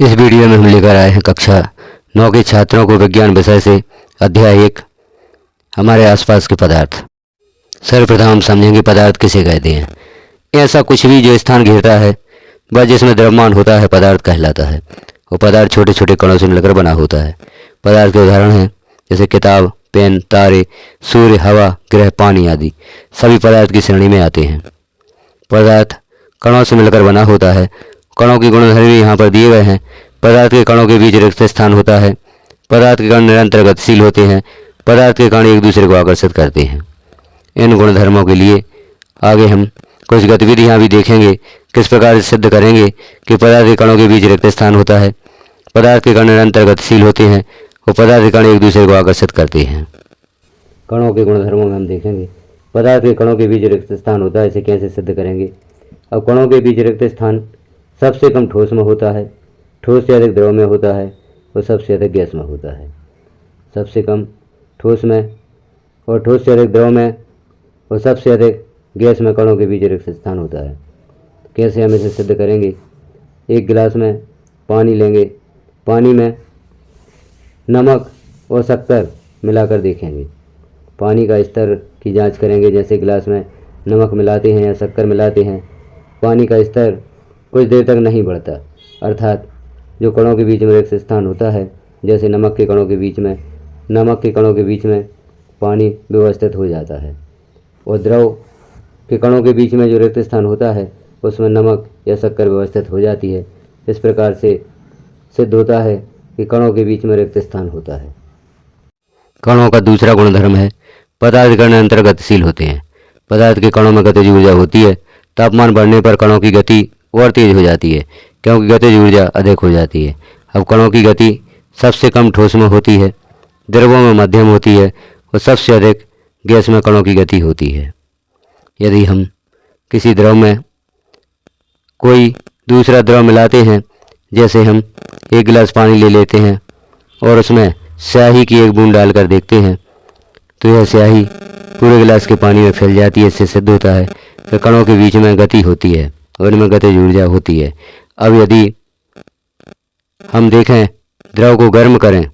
इस वीडियो में हम लेकर आए हैं कक्षा 9 के छात्रों को विज्ञान विषय से अध्याय 1 हमारे आसपास के पदार्थ। सर्वप्रथम हम समझेंगे पदार्थ किसे कहते हैं। ऐसा कुछ भी जो स्थान घेरता है वह जिसमें द्रव्यमान होता है पदार्थ कहलाता है। वो पदार्थ छोटे छोटे कणों से मिलकर बना होता है। पदार्थ के उदाहरण हैं जैसे किताब, पेन, तारे, सूर्य, हवा, ग्रह, पानी आदि सभी पदार्थ की श्रेणी में आते हैं। पदार्थ कणों से मिलकर बना होता है। कणों की गुणधर्म भी यहाँ पर दिए गए हैं। पदार्थ के कणों के बीच रिक्त स्थान होता है। पदार्थ के कण निरंतर गतिशील होते हैं। पदार्थ के कण एक दूसरे को आकर्षित करते हैं। इन गुणधर्मों के लिए आगे हम कुछ गतिविधियाँ भी देखेंगे। किस प्रकार से सिद्ध करेंगे कि पदार्थ के कणों के बीच रिक्त स्थान होता है, पदार्थ के कण निरंतर गतिशील होते हैं और पदार्थ के कण एक दूसरे को आकर्षित करते हैं। कणों के गुणधर्मों में हम देखेंगे पदार्थ के कणों के बीच रिक्त स्थान होता है, इसे कैसे सिद्ध करेंगे। अब कणों के बीच रिक्त स्थान सबसे कम ठोस में होता है, ठोस से अधिक द्रव में होता है और सबसे अधिक गैस में होता है। सबसे कम ठोस में और ठोस से अधिक द्रव में और सबसे अधिक गैस में कणों के बीच रिक्त स्थान होता है। कैसे हम इसे सिद्ध करेंगे। एक गिलास में पानी लेंगे, पानी में नमक और शक्कर मिलाकर देखेंगे। पानी का स्तर की जांच करेंगे। जैसे गिलास में नमक मिलाते हैं या शक्कर मिलाते हैं, पानी का स्तर कुछ देर तक नहीं बढ़ता, अर्थात जो कणों के बीच में रिक्त स्थान होता है, जैसे नमक के कणों के बीच में पानी व्यवस्थित हो जाता है और द्रव के कणों के बीच में जो रिक्त स्थान होता है उसमें नमक या शक्कर व्यवस्थित हो जाती है। इस प्रकार से सिद्ध होता है कि कणों के बीच में रिक्त स्थान होता है। कणों का दूसरा गुणधर्म है पदार्थ कण निरंतर गतिशील होते हैं। पदार्थ के कणों में गतिज ऊर्जा होती है। तापमान बढ़ने पर कणों की गति और तेज हो जाती है क्योंकि गतिज ऊर्जा अधिक हो जाती है। अब कणों की गति सबसे कम ठोस में होती है, द्रवों में मध्यम होती है और सबसे अधिक गैस में कणों की गति होती है। यदि हम किसी द्रव में कोई दूसरा द्रव मिलाते हैं, जैसे हम एक गिलास पानी ले लेते हैं और उसमें स्याही की एक बूंद डालकर देखते हैं, तो यह स्याही पूरे गिलास के पानी में फैल जाती है। इससे सिद्ध होता है कि कणों के बीच में गति होती है और इनमें गतिज ऊर्जा होती है। अब यदि हम देखें द्रव को गर्म करें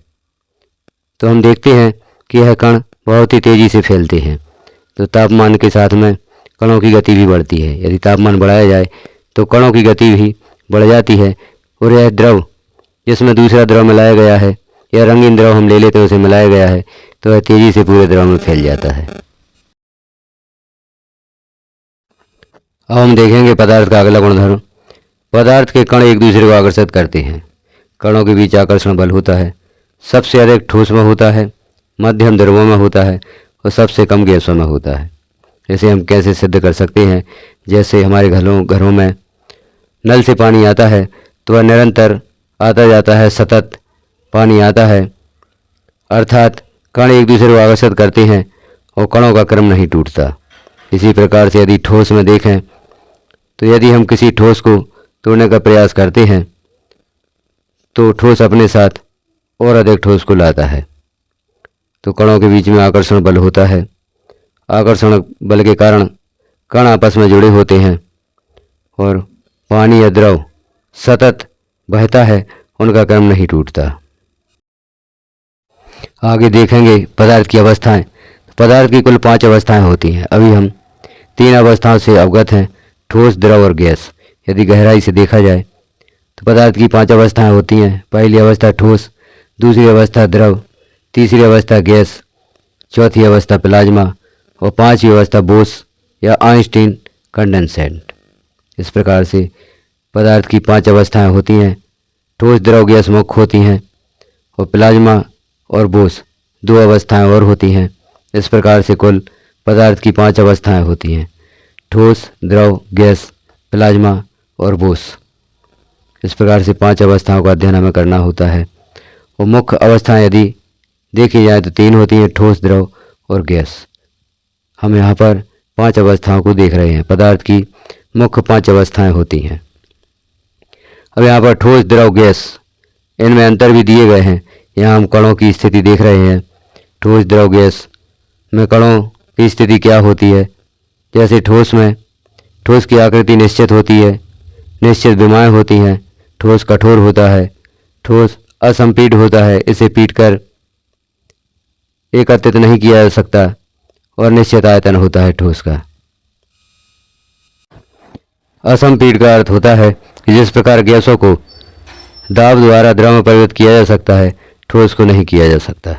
तो हम देखते हैं कि यह कण बहुत ही तेज़ी से फैलते हैं। तो तापमान के साथ में कणों की गति भी बढ़ती है। यदि तापमान बढ़ाया जाए तो कणों की गति भी बढ़ जाती है और यह द्रव जिसमें दूसरा द्रव मिलाया गया है या रंगीन द्रव हम ले लेते हैं उसे मिलाया गया है तो वह तेज़ी से पूरे द्रव में फैल जाता है। अब हम देखेंगे पदार्थ का अगला गुणधर्म। पदार्थ के कण एक दूसरे को आकर्षित करते हैं। कणों के बीच आकर्षण बल होता है। सबसे अधिक ठोस में होता है, मध्यम द्रवों में होता है और सबसे कम गैसों में होता है। इसे हम कैसे सिद्ध कर सकते हैं। जैसे हमारे घरों में नल से पानी आता है तो वह निरंतर आता जाता है, सतत पानी आता है, अर्थात कण एक दूसरे को आकर्षित करते हैं और कणों का क्रम नहीं टूटता। इसी प्रकार से यदि ठोस में देखें तो यदि हम किसी ठोस को तोड़ने का प्रयास करते हैं तो ठोस अपने साथ और अधिक ठोस को लाता है। तो कणों के बीच में आकर्षण बल होता है। आकर्षण बल के कारण कण आपस में जुड़े होते हैं और पानी या द्रव सतत बहता है, उनका क्रम नहीं टूटता। आगे देखेंगे पदार्थ की अवस्थाएं। पदार्थ की कुल 5 अवस्थाएं होती हैं। अभी हम 3 अवस्थाओं से अवगत हैं, ठोस, द्रव और गैस। यदि गहराई से देखा जाए तो पदार्थ की 5 अवस्थाएं होती हैं। पहली अवस्था ठोस, दूसरी अवस्था द्रव, तीसरी अवस्था गैस, चौथी अवस्था प्लाज्मा और 5वीं अवस्था बोस या आइंस्टीन कंडेंसेट। इस प्रकार से पदार्थ की 5 अवस्थाएं होती हैं। ठोस, द्रव, गैस मुख्य होती हैं और प्लाज्मा और बोस 2 अवस्थाएं और होती हैं। इस प्रकार से कुल पदार्थ की 5 अवस्थाएं होती हैं, ठोस, द्रव, गैस, प्लाज्मा और बोस। इस प्रकार से 5 अवस्थाओं का अध्ययन हमें करना होता है। और मुख्य अवस्थाएं यदि देखी जाए तो 3 होती हैं, ठोस, द्रव और गैस। हम यहाँ पर 5 अवस्थाओं को देख रहे हैं। पदार्थ की मुख्य 5 अवस्थाएं होती हैं। अब यहाँ पर ठोस, द्रव, गैस, इनमें अंतर भी दिए गए हैं। यहाँ हम कणों की स्थिति देख रहे हैं। ठोस, द्रव, गैस में कणों की स्थिति क्या होती है। जैसे ठोस में ठोस की आकृति निश्चित होती है, निश्चित विमाएँ होती हैं, ठोस कठोर होता है, ठोस असंपीड होता है, इसे पीटकर एकत्रित नहीं किया जा सकता और निश्चित आयतन होता है ठोस का। असंपीड का अर्थ होता है कि जिस प्रकार गैसों को दाब द्वारा द्रव में परिवर्तित किया जा सकता है, ठोस को नहीं किया जा सकता।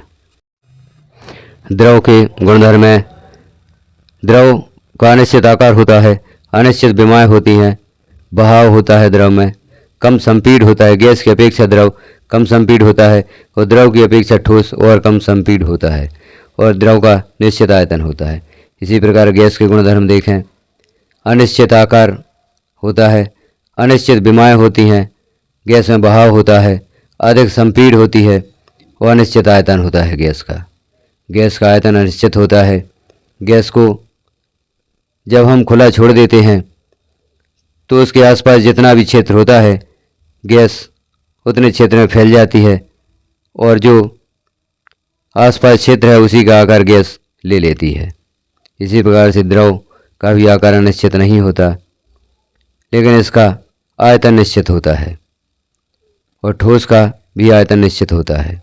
द्रव के गुणधर्म में द्रव का अनिश्चित आकार होता है, अनिश्चित विमाएँ होती हैं, बहाव होता है द्रव में, कम संपीड होता है, गैस की अपेक्षा द्रव कम संपीड होता है और द्रव की अपेक्षा ठोस और कम संपीड होता है और द्रव का निश्चित आयतन होता है। इसी प्रकार गैस के गुणधर्म देखें, अनिश्चित आकार होता है, अनिश्चित विमाएँ होती हैं, गैस में बहाव होता है, अधिक संपीड होती है और अनिश्चित आयतन होता है गैस का। गैस का आयतन अनिश्चित होता है। गैस को जब हम खुला छोड़ देते हैं तो उसके आसपास जितना भी क्षेत्र होता है, गैस उतने क्षेत्र में फैल जाती है और जो आसपास क्षेत्र है उसी का आकार गैस ले लेती है। इसी प्रकार से द्रव का भी आकार निश्चित नहीं होता, लेकिन इसका आयतन निश्चित होता है और ठोस का भी आयतन निश्चित होता है।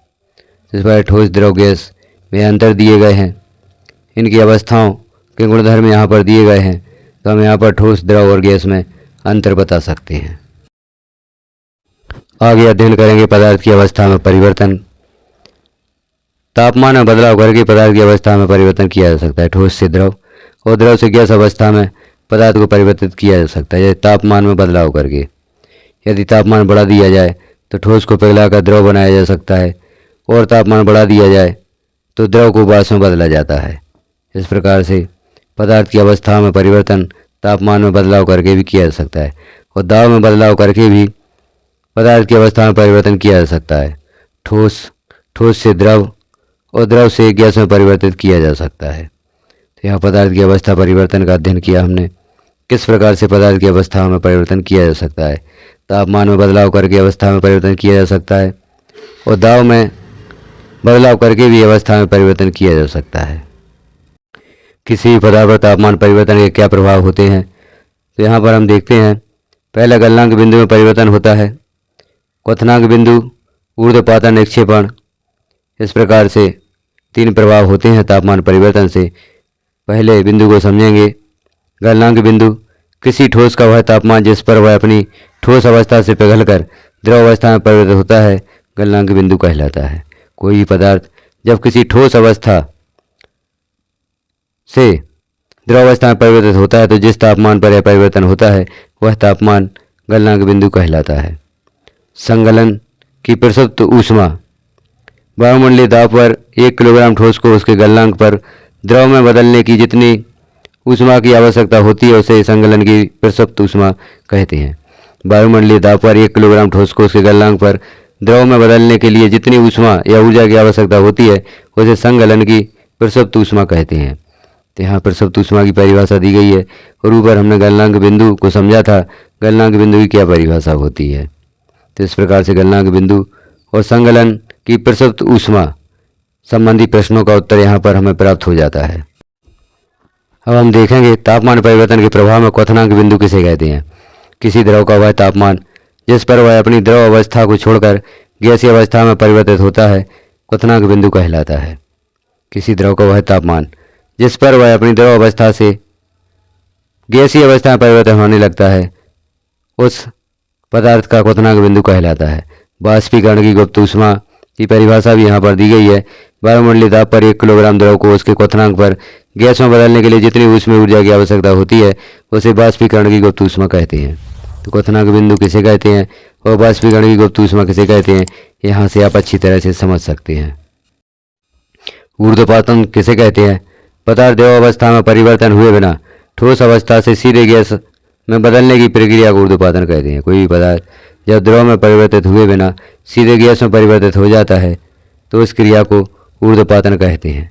इस प्रकार ठोस द्रव गैस में अंतर दिए गए हैं, इनकी अवस्थाओं के गुणधर्म यहाँ पर दिए गए हैं, तो हम यहाँ पर ठोस द्रव और गैस में अंतर बता सकते हैं। आगे अध्ययन करेंगे पदार्थ की अवस्था में परिवर्तन। तापमान में बदलाव करके पदार्थ की अवस्था में परिवर्तन किया जा सकता है। ठोस से द्रव और द्रव से गैस अवस्था में पदार्थ को परिवर्तित किया जा सकता है, जैसे तापमान में बदलाव करके। यदि तापमान बढ़ा दिया जाए तो ठोस को पिघलाकर द्रव बनाया जा सकता है और तापमान बढ़ा दिया जाए तो द्रव को वाष्प में बदला जाता है। इस प्रकार से पदार्थ की अवस्था में परिवर्तन तापमान में बदलाव करके भी किया जा सकता है और दाब में बदलाव करके भी पदार्थ की अवस्था में परिवर्तन किया जा सकता है। ठोस से द्रव और द्रव से गैस में परिवर्तित किया जा सकता है। तो यहाँ पदार्थ की अवस्था परिवर्तन का अध्ययन किया हमने। किस प्रकार से पदार्थ की अवस्था में परिवर्तन किया जा सकता है। तापमान में बदलाव करके अवस्था में परिवर्तन किया जा सकता है और दाब में बदलाव करके भी अवस्था में परिवर्तन किया जा सकता है। किसी भी पदार्थ पर तापमान परिवर्तन के क्या प्रभाव होते हैं, तो यहाँ पर हम देखते हैं। पहला गलनांक बिंदु में परिवर्तन होता है, क्वथनांक बिंदु, ऊर्ध्वपातन, निक्षेपण। इस प्रकार से 3 प्रभाव होते हैं तापमान परिवर्तन से। पहले बिंदु को समझेंगे। गलनांक बिंदु, किसी ठोस का वह तापमान जिस पर वह अपनी ठोस अवस्था से पिघलकर द्रव अवस्था में परिवर्तित होता है, गलनांक बिंदु कहलाता है। कोई भी पदार्थ जब किसी ठोस अवस्था से द्रव अवस्था में परिवर्तित होता है तो जिस तापमान पर यह परिवर्तन होता है वह तापमान गलनांक बिंदु कहलाता है। संगलन की प्रसुप्त ऊष्मा, वायुमंडलीय दाब पर 1 किलोग्राम ठोस को उसके गलनांक पर द्रव में बदलने की जितनी ऊष्मा की आवश्यकता होती है उसे संगलन की प्रसुप्त ऊष्मा कहते हैं। वायुमंडलीय दाब पर 1 किलोग्राम ठोस को उसके गलनांक पर द्रव में बदलने के लिए जितनी ऊष्मा या ऊर्जा की आवश्यकता होती है उसे संगलन की प्रसुप्त ऊष्मा कहते हैं। तो यहाँ प्रसुप्त ऊष्मा की परिभाषा दी गई है और ऊपर हमने गलनांक बिंदु को समझा था, गलनांक बिंदु की क्या परिभाषा होती है। तो इस प्रकार से गलनांक बिंदु और संगलन की प्रसुप्त ऊष्मा संबंधी प्रश्नों का उत्तर यहाँ पर हमें प्राप्त हो जाता है। अब हम देखेंगे तापमान परिवर्तन के प्रभाव में क्वथनांक बिंदु किसे कहते हैं। किसी द्रव का वह तापमान जिस पर वह अपनी द्रव अवस्था को छोड़कर गैसीय अवस्था में परिवर्तित होता है, क्वथनांक बिंदु कहलाता है। किसी द्रव का वह तापमान जिस पर वह अपनी द्रव अवस्था से गैसीय अवस्था में परिवर्तन होने लगता है, उस पदार्थ का क्वथनांक बिंदु कहलाता है। बाष्पीकरण की गुप्त ऊष्मा की परिभाषा भी यहाँ पर दी गई है। वायुमंडलीय दाब पर 1 किलोग्राम द्रव को उसके क्वथनांक पर गैस में बदलने के लिए जितनी ऊष्मीय ऊर्जा की आवश्यकता होती है उसे बाष्पीकरण की गुप्त ऊष्मा कहते हैं। तो क्वथनांक बिंदु किसे कहते हैं और बाष्पीकरण की गुप्त ऊष्मा किसे कहते हैं, यहाँ से आप अच्छी तरह से समझ सकते हैं। ऊर्ध्वपातन किसे कहते हैं। पदार्थ द्रव अवस्था में परिवर्तन हुए बिना ठोस अवस्था से सीधे गैस में बदलने की प्रक्रिया को ऊर्ध्वपातन कहते हैं। कोई भी पदार्थ जब द्रव में परिवर्तित हुए बिना सीधे गैस में परिवर्तित हो जाता है तो इस क्रिया को ऊर्ध्वपातन कहते हैं।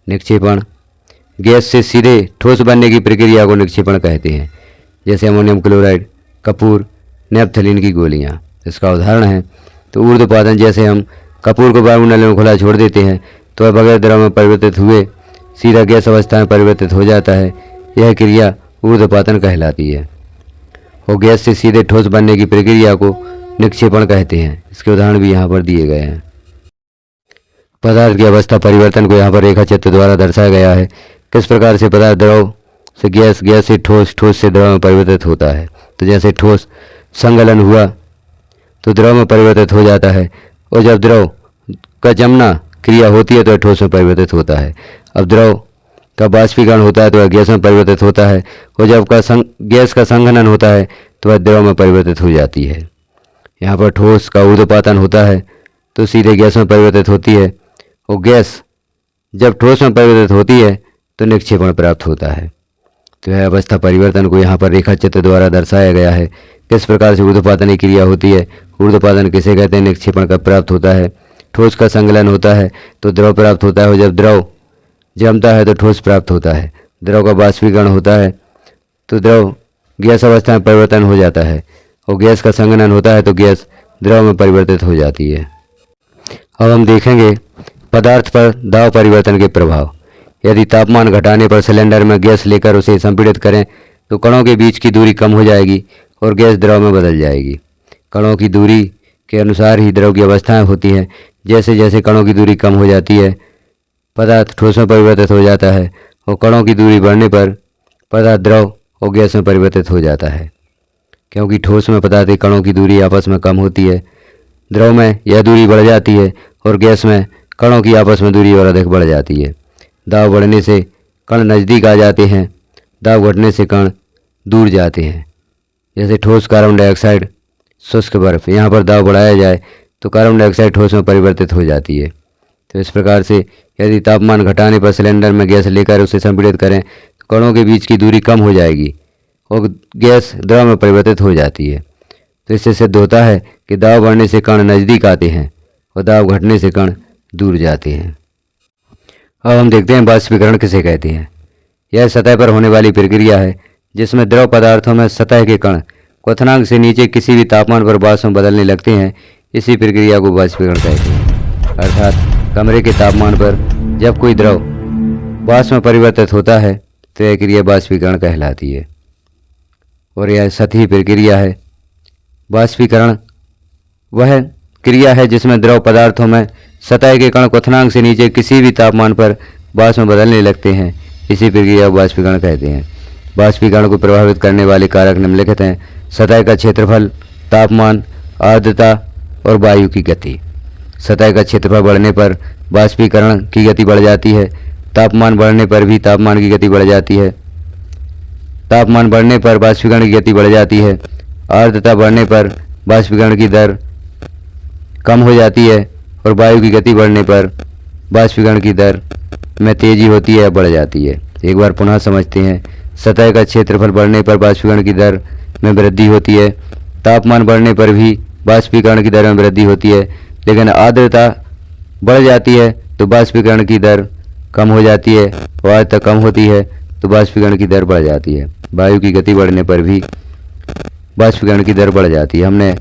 निक्षेपण, गैस से सीधे ठोस बनने की प्रक्रिया को निक्षेपण कहते हैं। जैसे अमोनियम क्लोराइड, कपूर, नेपथलीन की गोलियाँ इसका उदाहरण है। तो ऊर्ध्वपातन, जैसे हम कपूर को वायुमंडल में खुला छोड़ देते हैं तो वह बगैर द्रव में परिवर्तित हुए सीधा गैस अवस्था में परिवर्तित हो जाता है, यह क्रिया ऊर्ध्वपातन कहलाती है। और गैस से सीधे ठोस बनने की प्रक्रिया को निक्षेपण कहते हैं। इसके उदाहरण भी यहाँ पर दिए गए हैं। पदार्थ की अवस्था परिवर्तन को यहाँ पर रेखा चित्र द्वारा दर्शाया गया है। किस प्रकार से पदार्थ द्रव से गैस, गैस से ठोस, ठोस से द्रव में परिवर्तित होता है। तो जैसे ठोस संगलन हुआ तो द्रव में परिवर्तित हो जाता है, और जब द्रव का जमना क्रिया होती है तो ठोस में परिवर्तित होता है। अब द्रव का बाष्पीकरण होता है तो वह गैस में परिवर्तित होता है, और जब गैस का संघनन होता है तो वह द्रव में परिवर्तित हो जाती है। यहाँ पर ठोस का ऊर्ध्वपातन होता है तो सीधे गैस में परिवर्तित होती है, और गैस जब ठोस में परिवर्तित होती है तो निक्षेपण प्राप्त होता है। तो यह अवस्था परिवर्तन को यहाँ पर रेखा चित्र द्वारा दर्शाया गया है। किस प्रकार से ऊर्ध्वपातन की क्रिया होती है, ऊर्ध्वपातन किसे कहते हैं, निक्षेपण का प्राप्त होता है। ठोस का संकलन होता है तो द्रव प्राप्त होता है, और जब द्रव जमता है तो ठोस प्राप्त होता है। द्रव का बाष्पीकरण होता है तो द्रव गैस अवस्था में परिवर्तन हो जाता है, और गैस का संघनन होता है तो गैस द्रव में परिवर्तित हो जाती है। अब हम देखेंगे पदार्थ पर दाब परिवर्तन के प्रभाव। यदि तापमान घटाने पर सिलेंडर में गैस लेकर उसे संपीड़ित करें तो कणों के बीच की दूरी कम हो जाएगी और गैस द्रव में बदल जाएगी। कणों की दूरी के अनुसार ही द्रव की अवस्थाएं होती हैं। जैसे जैसे कणों की दूरी कम हो जाती है पदार्थ ठोस में परिवर्तित हो जाता है, और कणों की दूरी बढ़ने पर पदार्थ द्रव और गैस में परिवर्तित हो जाता है। क्योंकि ठोस में पदार्थ के कणों की दूरी आपस में कम होती है, द्रव में यह दूरी बढ़ जाती है, और गैस में कणों की आपस में दूरी और अधिक बढ़ जाती है। दाब बढ़ने से कण नज़दीक आ जाते हैं, दाब घटने से कण दूर जाते हैं। जैसे ठोस कार्बन डाइऑक्साइड, शुष्क बर्फ, यहाँ पर दाब बढ़ाया जाए तो कार्बन डाइऑक्साइड ठोस में परिवर्तित हो जाती है। तो इस प्रकार से यदि तापमान घटाने पर सिलेंडर में गैस लेकर उसे संपीड़ित करें तो कणों के बीच की दूरी कम हो जाएगी और गैस द्रव में परिवर्तित हो जाती है। तो इससे सिद्ध होता है कि दाब बढ़ने से कण नज़दीक आते हैं और दाब घटने से कण दूर जाते हैं। अब हम देखते हैं बाष्पीकरण किसे कहते हैं। यह सतह पर होने वाली प्रक्रिया है जिसमें द्रव पदार्थों में सतह के कण क्वथनांक से नीचे किसी भी तापमान पर वाष्प में बदलने लगते हैं। इसी प्रक्रिया को बाष्पीकरण कहते हैं। अर्थात कमरे के तापमान पर जब कोई द्रव वाष्प में परिवर्तित होता है तो यह क्रिया बाष्पीकरण कहलाती है, और यह सतही प्रक्रिया है। बाष्पीकरण वह क्रिया है जिसमें द्रव पदार्थों में सतह के कण क्वथनांक से नीचे किसी भी तापमान पर वाष्प में बदलने लगते हैं। इसी प्रक्रिया को बाष्पीकरण कहते हैं। बाष्पीकरण को प्रभावित करने वाले कारक निम्नलिखित हैं: सतह का क्षेत्रफल, तापमान, आर्द्रता और वायु की गति। सतह का क्षेत्रफल बढ़ने पर बाष्पीकरण की गति बढ़ जाती है। तापमान बढ़ने पर भी तापमान की गति बढ़ जाती है। तापमान बढ़ने पर बाष्पीकरण की गति बढ़ जाती है। आर्द्रता बढ़ने पर बाष्पीकरण की दर कम हो जाती है, और वायु की गति बढ़ने पर बाष्पीकरण की दर में तेजी होती है या बढ़ जाती है। एक बार पुनः समझते हैं। सतह का क्षेत्रफल बढ़ने पर बाष्पीकरण की दर में वृद्धि होती है। तापमान बढ़ने पर भी बाष्पीकरण की दर में वृद्धि होती है, लेकिन आर्द्रता बढ़ जाती है तो बाष्पीकरण की दर कम हो जाती है, और आर्द्रता कम होती है तो बाष्पीकरण की दर बढ़ जाती है। वायु की गति बढ़ने पर भी बाष्पीकरण की दर बढ़ जाती है। हमने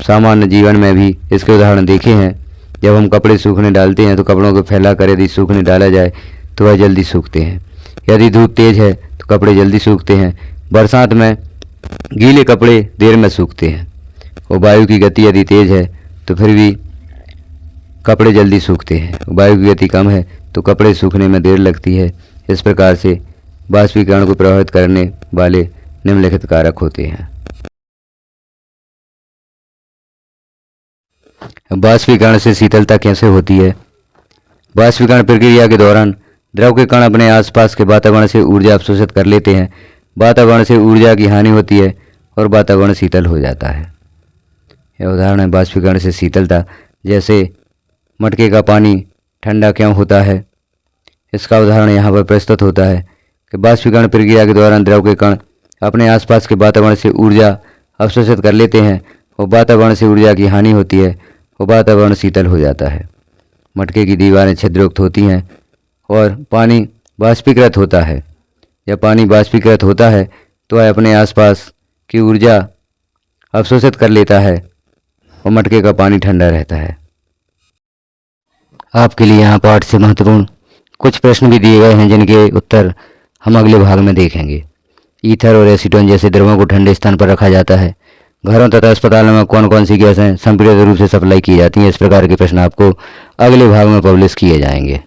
सामान्य जीवन में भी इसके उदाहरण देखे हैं। जब हम कपड़े सूखने डालते हैं तो कपड़ों को फैलाकर यदि सूखने डाला जाए तो वह जल्दी सूखते हैं। यदि धूप तेज है तो कपड़े जल्दी सूखते हैं। बरसात में गीले कपड़े देर में सूखते हैं, और वायु की गति यदि तेज है तो फिर भी कपड़े जल्दी सूखते हैं। वायु की गति कम है तो कपड़े सूखने में देर लगती है। इस प्रकार से बाष्पीकरण को प्रभावित करने वाले निम्नलिखित कारक होते हैं। बाष्पीकरण से शीतलता कैसे होती है? बाष्पीकरण प्रक्रिया के दौरान द्रव के कण अपने आसपास के वातावरण से ऊर्जा अवशोषित कर लेते हैं। वातावरण से ऊर्जा की हानि होती है और वातावरण शीतल हो जाता है। यह उदाहरण है बाष्पीकरण से शीतलता। जैसे मटके का पानी ठंडा क्यों होता है, इसका उदाहरण यहाँ पर प्रस्तुत होता है कि बाष्पीकरण प्रक्रिया के दौरान द्रव के कण अपने आसपास के वातावरण से ऊर्जा अवशोषित कर लेते हैं और वातावरण से ऊर्जा की हानि होती है और वातावरण शीतल हो जाता है। मटके की दीवारें छिद्रयुक्त होती हैं और पानी बाष्पीकृत होता है। जब पानी बाष्पीकृत होता है तो वह अपने आसपास की ऊर्जा अवशोषित कर लेता है और मटके का पानी ठंडा रहता है। आपके लिए यहाँ पाठ से महत्वपूर्ण कुछ प्रश्न भी दिए गए हैं जिनके उत्तर हम अगले भाग में देखेंगे। ईथर और एसीटोन जैसे द्रवों को ठंडे स्थान पर रखा जाता है। घरों तथा अस्पतालों में कौन कौन सी गैसें संपीड़ित रूप से सप्लाई की जाती हैं, इस प्रकार के प्रश्न आपको अगले भाग में पब्लिश किए जाएंगे।